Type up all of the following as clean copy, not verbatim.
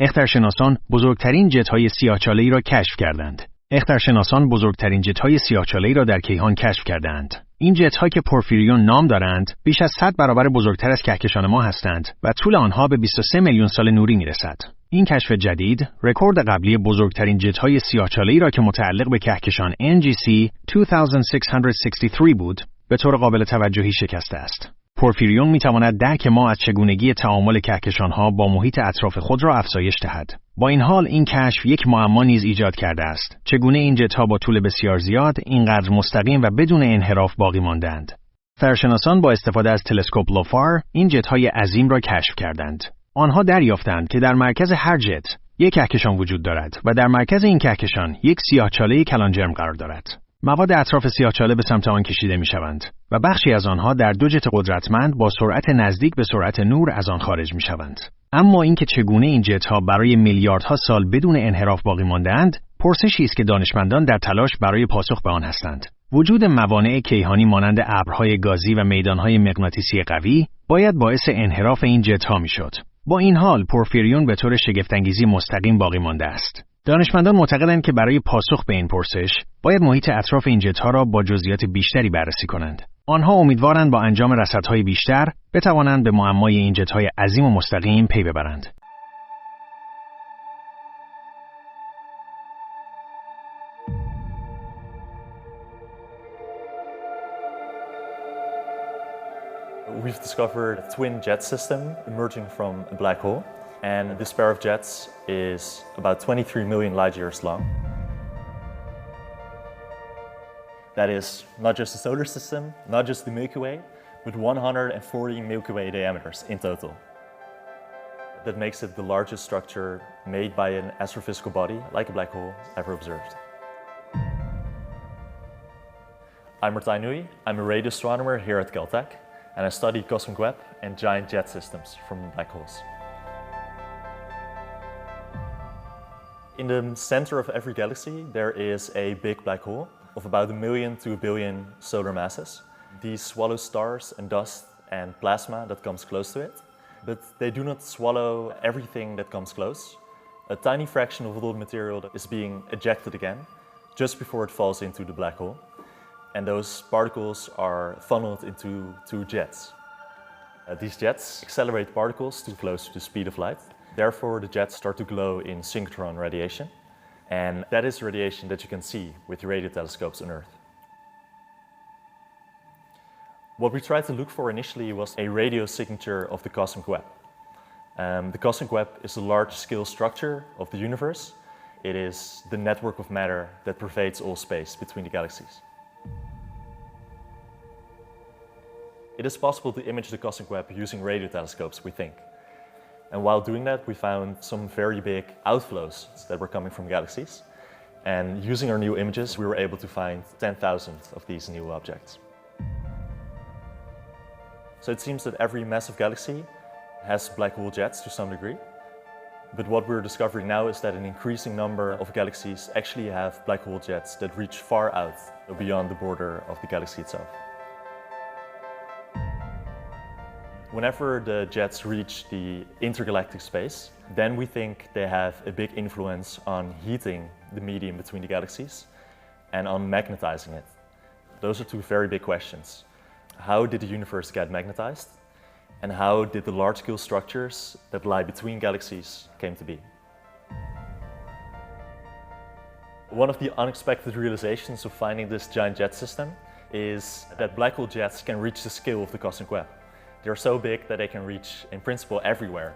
اخترشناسان بزرگترین جت‌های سیاه چاله‌ای را کشف کردند. اخترشناسان بزرگترین جت‌های سیاه چاله‌ای را در کیهان کشف کردند. این جت‌ها که پورفیریون نام دارند، بیش از 100 برابر بزرگتر از کهکشان ما هستند و طول آنها به 23 میلیون سال نوری میرسد. این کشف جدید، رکورد قبلی بزرگترین جت‌های سیاه چاله‌ای را که متعلق به کهکشان NGC 2663 بود، به طور قابل توجهی شکسته است. پورفیریون می‌تواند درک ما از چگونگی تعامل کهکشان‌ها با محیط اطراف خود را افزایش دهد. با این حال این کشف یک معما نیز ایجاد کرده است. چگونه این جت‌ها با طول بسیار زیاد اینقدر مستقیم و بدون انحراف باقی ماندند؟ اخترشناسان با استفاده از تلسکوپ لوفار این جت‌های عظیم را کشف کردند. آنها دریافتند که در مرکز هر جت یک کهکشان وجود دارد و در مرکز این کهکشان یک سیاه‌چاله کلان جرم قرار دارد. مواد اطراف سیاه‌چاله به سمت آن کشیده می‌شوند و بخشی از آنها در دو جت قدرتمند با سرعت نزدیک به سرعت نور از آن خارج می‌شوند. اما اینکه چگونه این جت‌ها برای میلیاردها سال بدون انحراف باقی مانده‌اند، پرسشی است که دانشمندان در تلاش برای پاسخ به آن هستند. وجود موانع کیهانی مانند ابرهای گازی و میدانهای مغناطیسی قوی باید باعث انحراف این جت‌ها می‌شد. با این حال پورفیریون به طور شگفت‌انگیزی مستقیم باقی مانده است. دانشمندان معتقدند که برای پاسخ به این پرسش باید محیط اطراف این جت‌ها را با جزئیات بیشتری بررسی کنند. آنها امیدوارند با انجام رصدهای بیشتر بتوانند به معمای این جت‌های عظیم و مستقیم پی ببرند. We've discovered a twin jet system emerging from a black hole, and this pair of jets is about 23 million light years long. That is not just the solar system, not just the Milky Way, but 140 Milky Way diameters in total. That makes it the largest structure made by an astrophysical body, like a black hole, ever observed. I'm Nuri. I'm a radio astronomer here at Caltech, and I study cosmic web and giant jet systems from black holes. In the center of every galaxy, there is a big black hole of about 1 million to 1 billion solar masses. These swallow stars and dust and plasma that comes close to it, but they do not swallow everything that comes close. A tiny fraction of all the material is being ejected again just before it falls into the black hole. And those particles are funneled into two jets. These jets accelerate particles too close to the speed of light. Therefore, the jets start to glow in synchrotron radiation. And that is radiation that you can see with radio telescopes on Earth. What we tried to look for initially was a radio signature of the cosmic web. The cosmic web is a large-scale structure of the universe. It is the network of matter that pervades all space between the galaxies. It is possible to image the cosmic web using radio telescopes, we think. And while doing that, we found some very big outflows that were coming from galaxies. And using our new images, we were able to find 10,000 of these new objects. So it seems that every massive galaxy has black hole jets to some degree. But what we're discovering now is that an increasing number of galaxies actually have black hole jets that reach far out beyond the border of the galaxy itself. Whenever the jets reach the intergalactic space, then we think they have a big influence on heating the medium between the galaxies and on magnetizing it. Those are two very big questions. How did the universe get magnetized? And how did the large-scale structures that lie between galaxies came to be? One of the unexpected realizations of finding this giant jet system is that black hole jets can reach the scale of the cosmic web. They're so big that they can reach, in principle, everywhere.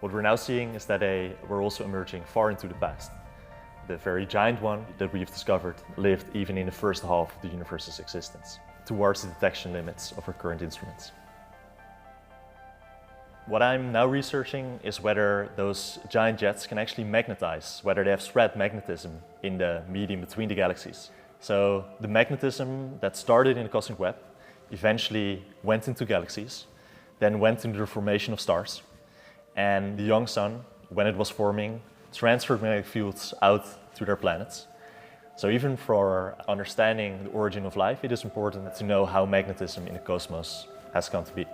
What we're now seeing is that they were also emerging far into the past. The very giant one that we've discovered lived even in the first half of the universe's existence, towards the detection limits of our current instruments. What I'm now researching is whether those giant jets can actually magnetize, whether they have spread magnetism in the medium between the galaxies. So the magnetism that started in the cosmic web eventually went into galaxies, then went into the formation of stars. And the young sun, when it was forming, transferred magnetic fields out to their planets. So even for understanding the origin of life, it is important to know how magnetism in the cosmos has come to be.